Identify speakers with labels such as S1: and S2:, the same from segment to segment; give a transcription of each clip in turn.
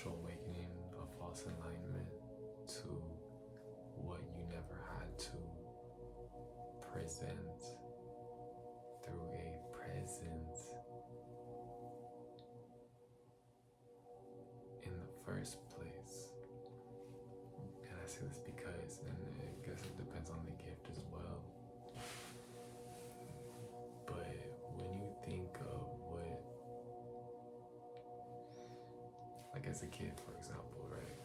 S1: spiritual awakening, a false alignment to what you never had to present through a present in the first place. And I say this because, and I guess it depends on the gift as well, but when you think of what, like as a kid, for example, right?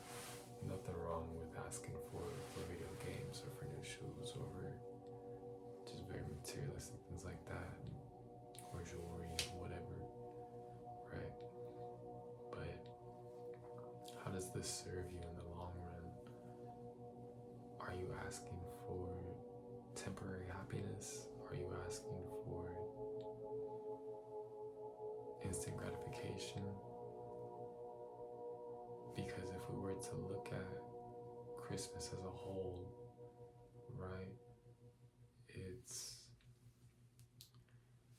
S1: Nothing wrong with asking for video games or for new shoes or just very materialistic things like that, or jewelry, whatever, right? But how does this serve you in the long run? Are you asking for temporary happiness? Are you asking for instant gratification? Because if we were to look at Christmas as a whole, right, it's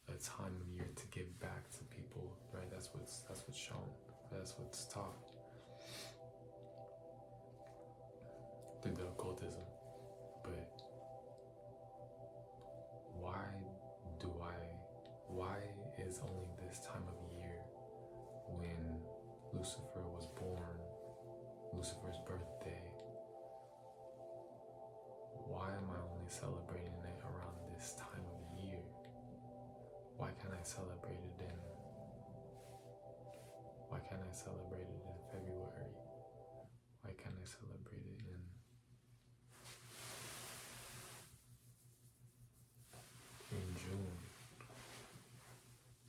S1: a time of year to give back to people, right? That's what's shown. That's what's taught through the occultism. But why is only this time of year when Lucifer was born, Lucifer's birthday, why am I only celebrating it around this time of year? Why can't I celebrate it in February? Why can't I celebrate it in June?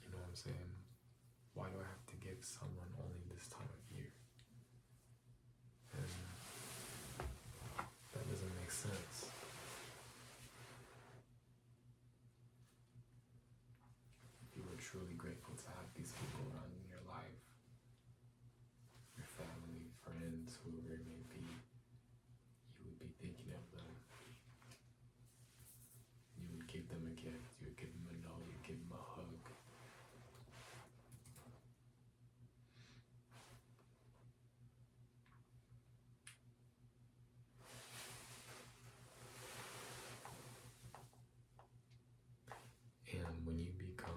S1: You know what I'm saying? Why do I have to give someone only this time of year? And that doesn't make sense. If you were truly grateful to have these people around in your life, your family, friends, whoever it may be, you would be thinking of them. You would give them a gift, you would give them a note, you would give them a hug. And when you become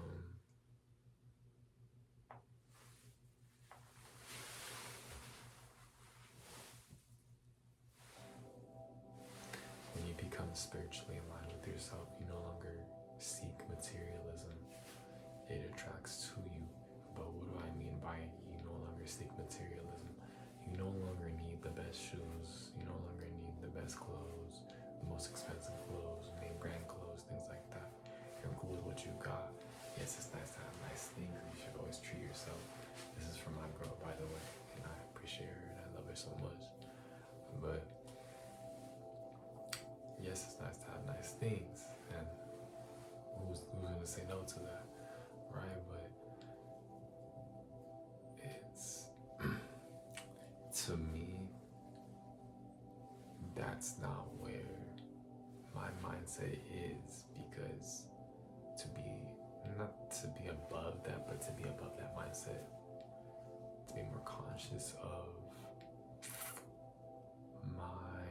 S1: spiritually aligned with yourself, you no longer seek materialism. It attracts to you. But what do I mean by you no longer seek materialism? You no longer need the best shoes. You no longer need the best clothes, the most expensive clothes, name brand clothes, things like that. You're cool with what you got. Yes, it's nice to have nice things. You should always treat yourself. This is from my girl, by the way, and I appreciate her and I love her so much. But yes, it's nice to have nice things, and who's gonna say no to that, right? But it's to me, that's not where my mindset is, because not to be above that, but to be above that mindset, to be more conscious of my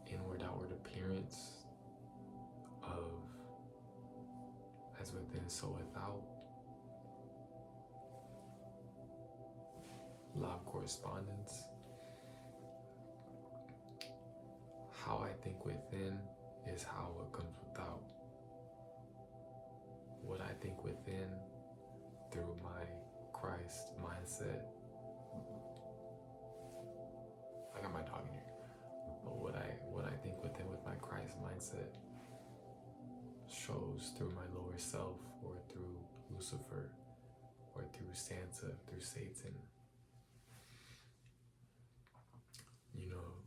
S1: inward outward appearance of as within so without, law of correspondence. How I think within is how it comes without. What I think within through my Christ mindset. I got my dog in here. But what I think within with my Christ mindset shows through my lower self, or through Lucifer, or through Santa, through Satan. You know,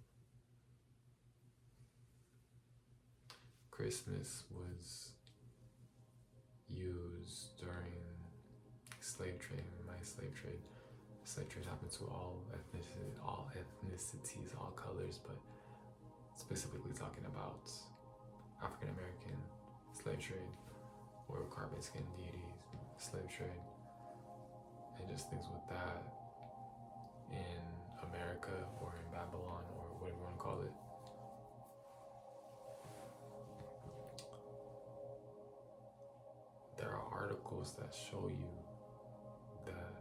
S1: Christmas was used during slave trade, my slave trade. Slave trade happened to all ethnicities, all colors, but specifically talking about African American slave trade, or carbon skin deities slave trade. and just things with that in America or in Babylon or whatever you want to call it. There are articles that show you that,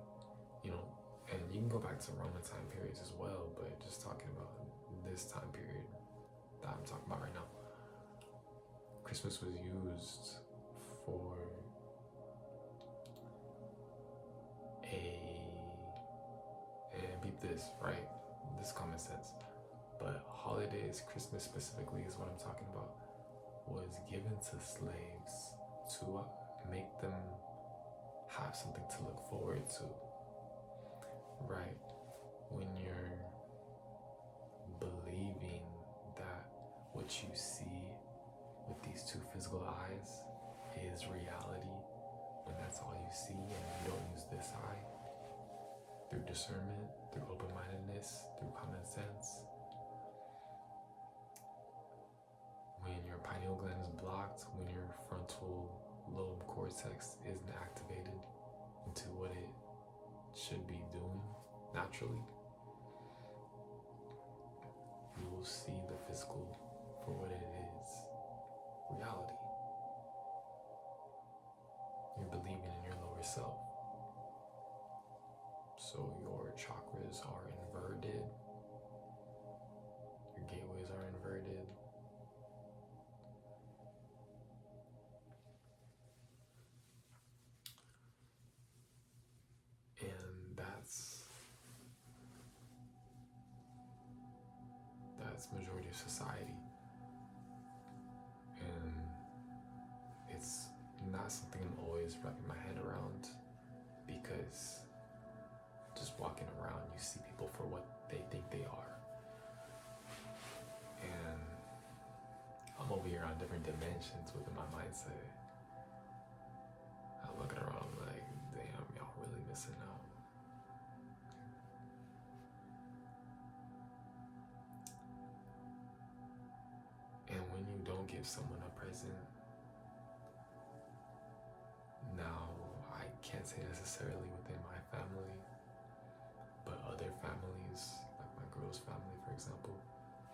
S1: you know, and you can go back to Roman time periods as well, but just talking about this time period that I'm talking about right now, Christmas was used for and beat this, right? This common sense. But holidays, Christmas specifically is what I'm talking about, was given to slaves to make them have something to look forward to, right? When you're believing that what you see with these two physical eyes is reality, when that's all you see and you don't use this eye, through discernment, through open-mindedness, through common sense, when your pineal gland is blocked, when your frontal lobe cortex isn't activated into what it should be doing naturally, you will see the physical for what it is, reality. You're believing in your lower self. So your chakras are inverted, your gateways are inverted. And that's majority of society. And it's not something I'm always wrapping my head around, because just walking around, you see people for what they think they are. And I'm over here on different dimensions within my mindset. I'm looking around, I'm like, damn, y'all really missing out. And when you don't give someone a present, now I can't say necessarily within my family, but other families, like my girl's family, for example,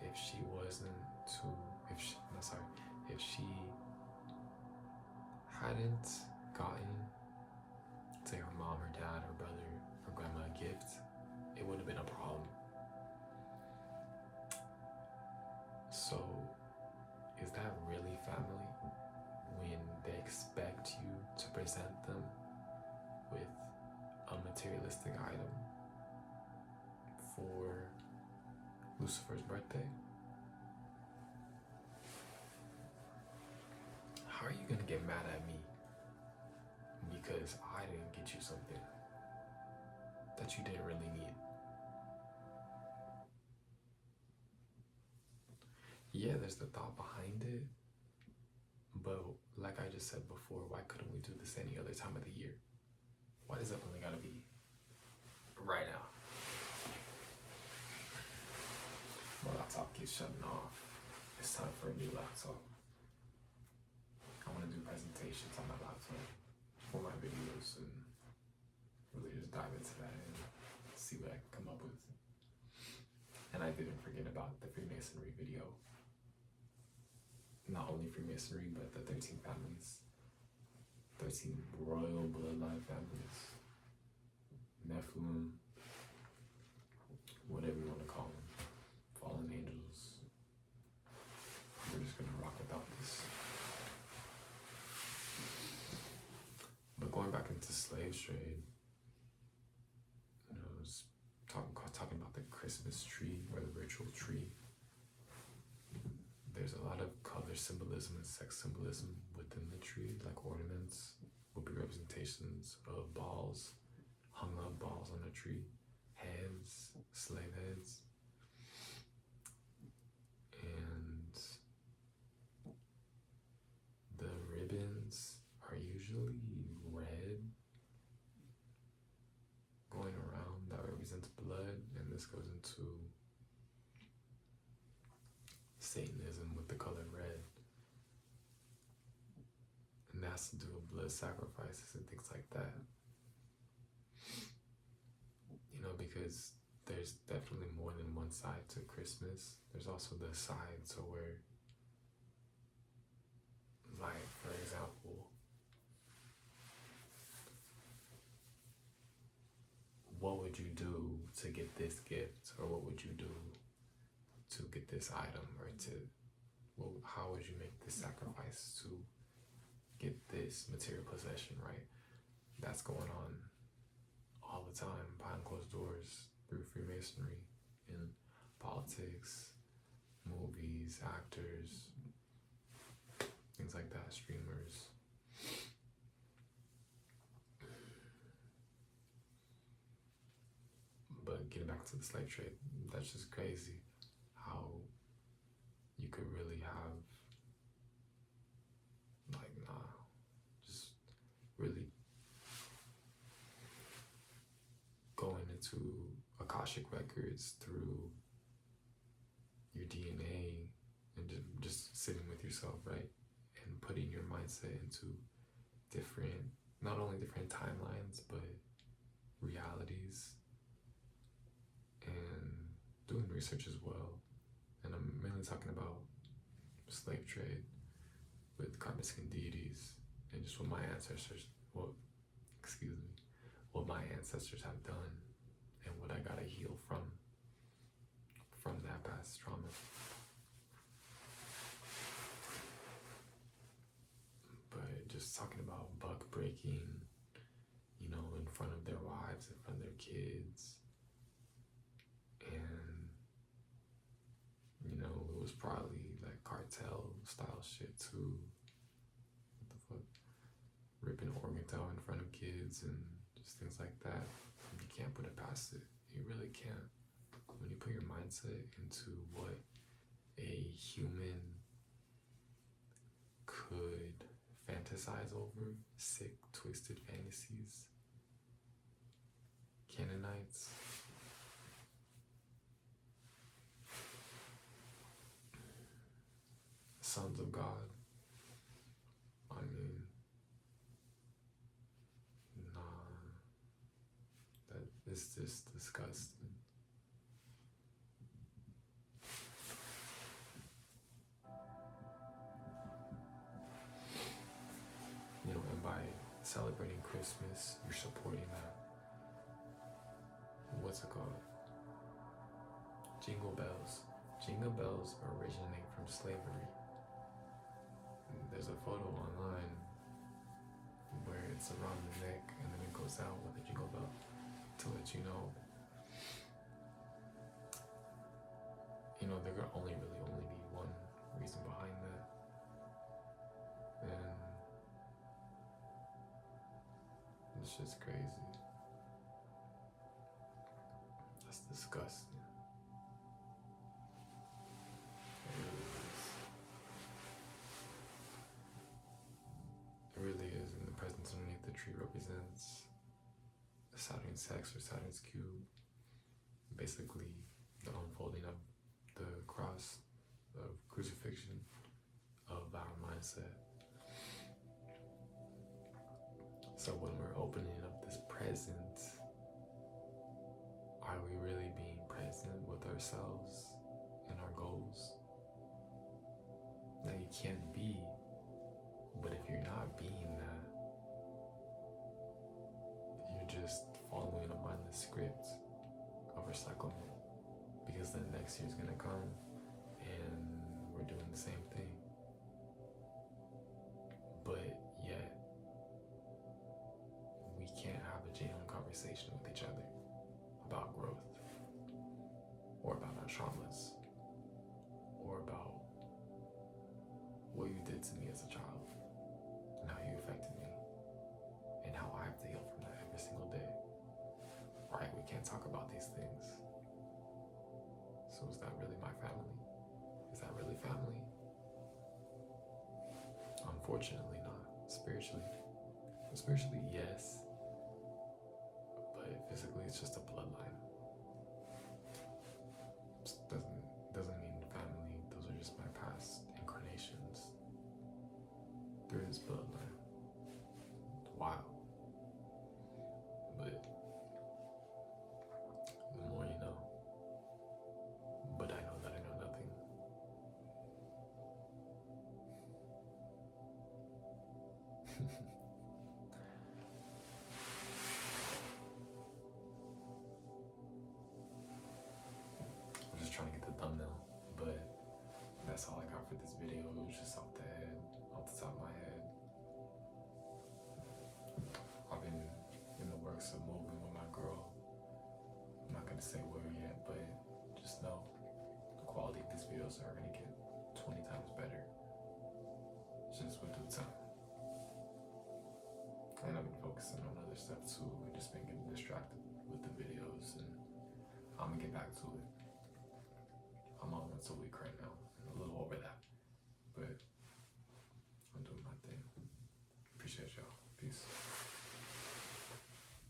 S1: if she hadn't gotten, say, her mom, her dad, her brother, her grandma a gift, it would have been a problem. So, is that really family when they expect you to present them with a materialistic item for Lucifer's birthday? How are you gonna get mad at me because I didn't get you something that you didn't really need? Yeah, there's the thought behind it, but like I just said before, why couldn't we do this any other time of the year? Why does it only gotta be right now? My laptop keeps shutting off. It's time for a new laptop. I want to do presentations on my laptop for my videos and really just dive into that and see what I can come up with. And I didn't forget about the Freemasonry video. Not only Freemasonry, but the 13 families. 13 royal bloodline families. Nephilim, whatever you want to call them. Fallen angels. We're just going to rock without this. But going back into slave trade, I was talking about the Christmas tree or the ritual tree. There's a lot of color symbolism and sex symbolism within the tree, like ornaments will be representations of balls, hung up balls on the tree, heads, slave heads, and the ribbons are usually red going around that represents blood, and this goes into Satanism with the color red, and that's to do with blood sacrifices and things like that. because there's definitely more than one side to Christmas. There's also the side to where, like, for example, what would you do to get this gift, or what would you do to get this item, or to, well, how would you make this sacrifice to get this material possession, right? That's going on all the time behind closed doors through Freemasonry, in politics, movies, actors, things like that, streamers. But getting back to the slave trade, that's just crazy how you could really have, like, just really going into Akashic records through your DNA and just sitting with yourself, right? And putting your mindset into different, not only different timelines, but realities, and doing research as well. And I'm mainly talking about slave trade with Karmaskin deities and just what my ancestors, what my ancestors have done and what I gotta heal from that past trauma. But just talking about buck breaking, in front of their wives, in front of their kids, and it was probably like cartel style shit too. What the fuck? Ripping organs out in front of kids and just things like that. You can't put it past it. You really can't. When you put your mindset into what a human could fantasize over, sick, twisted fantasies, Canaanites, sons of God. I mean, that is just disgusting. And by celebrating Christmas, you're supporting that. What's it called? Jingle bells. Jingle bells originate from slavery. There's a photo online where it's around the neck and then it goes out with a jingle bell to let you know. There could only be one reason behind that. And it's just crazy. That's disgusting. It really is. And the presence underneath the tree represents Saturn's hex or Saturn's cube. Basically, the unfolding of the cross of crucifixion of our mindset. So when we're opening up this present, are we really being present with ourselves and our goals? Now you can't be, but if you're not being that, you're just following a mindless script of recyclement, because the next year's gonna come and we're doing the same thing. But yet, we can't have a genuine conversation with each other about growth, or about our traumas, or about what you did to me as a child, and how you affected me, and how I have to heal from that every single day. Right? We can't talk about these things. So is that really my family? Is that really family? Unfortunately not. Spiritually, yes, but physically it's just a bloodline. Doesn't mean family. Those are just my past incarnations through this bloodline. It's wild. But I'm just trying to get the thumbnail, but that's all I got for this video. It was just off the top of my head. I've been in the works of moving with my girl. I'm not gonna say where yet, but just know the quality of these videos are gonna get 20 times better just with due time. And I've been focusing on other stuff too, and just been getting distracted with the videos, and I'm gonna get back to it. I'm on once a week right